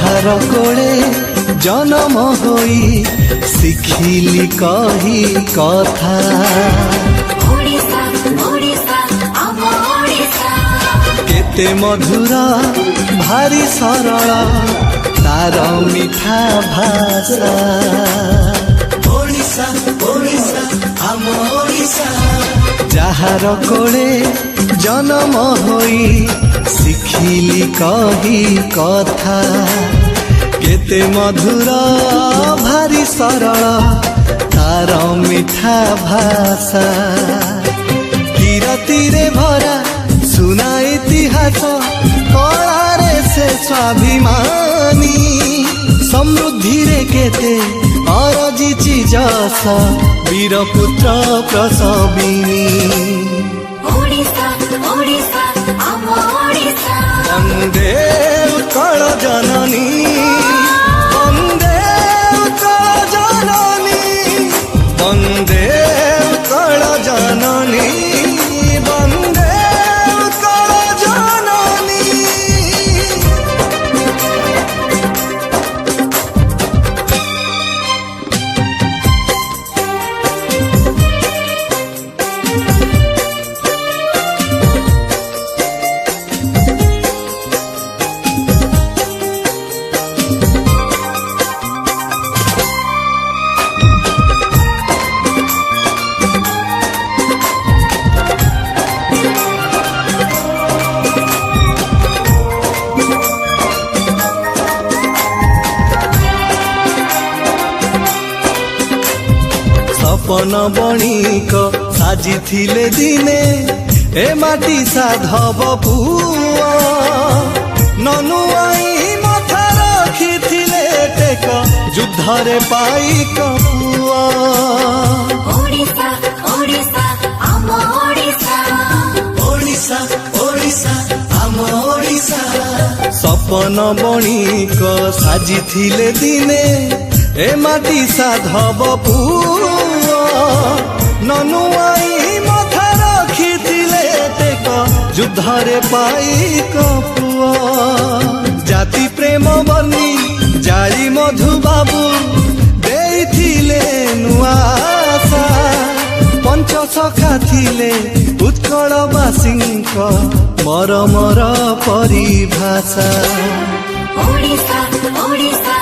ଯାହାର କୋଳେ ଜନମ ହୋଇ ଶିଖିଲି କହି କଥା। କେତେ ମଧୁର ଭାରି ସରଳ ତାର ମିଠା ଭାଷା। ଓଡ଼ିଶା ଓଡ଼ିଶା ଆମ ଓଡ଼ିଶା। ଯାହାର କୋଳେ ଜନମ ହୋଇ ଶିଖିଲି କହି କଥା। କେତେ ମଧୁର ଭାରି ସରଳ ତାର ମିଠା ଭାଷା। କିରତିରେ ଭରା ସୁନା ଇତିହାସ କଳାରେ ସେ ସ୍ୱାଭିମାନୀ। ସମୃଦ୍ଧିରେ କେତେ ଅରଜିଛି ଯଶ ବୀରପୁତ୍ର ପ୍ରସବିନୀ। ଓଡ଼ିଶା ଓଡ଼ିଶା ଆମ ଓଡ଼ିଶା। ବନ୍ଦେ ଉତ୍କଳ ଜନନୀ ବନ୍ଦେ ଉତ୍କଳ ଜନନୀ ବନ୍ଦେ ଉତ୍କଳ ଜନନୀ ବନ୍ଦେ ଉତ୍କଳ ଜନନୀ। ସପନ ବଣିକ ସାଜିଥିଲେ ଦିନେ ଏ ମାଟି ସାଧବ ପୁଅ। ନନୁଆଇ ମଥା ରଖିଥିଲେ ଟେକ ଯୁଦ୍ଧରେ ପାଇକ ପୁଅ। ଓଡ଼ିଶା ଓଡ଼ିଶା ଆମ ଓଡ଼ିଶା। ଓଡ଼ିଶା ଓଡ଼ିଶା ଆମ ଓଡ଼ିଶା। ସପନ ବଣିକ ସାଜିଥିଲେ ଦିନେ ଏ ମାଟି ସାଧବ ପୁଅ। ନନୁଆଇ ମଥା ରଖିଥିଲେ ଟେକ ଯୁଦ୍ଧରେ ପାଇକ ପୁଅ। ଜାତି ପ୍ରେମ ବର୍ଣ୍ଣି ଜାଳି ମଧୁବାବୁ ଦେଇଥିଲେ ନୂଆ ଆଶା। ପଞ୍ଚସଖା ଥିଲେ ଉତ୍କଳବାସୀଙ୍କ ମରମର ପରିଭାଷା। ଓଡ଼ିଶା ଓଡ଼ିଶା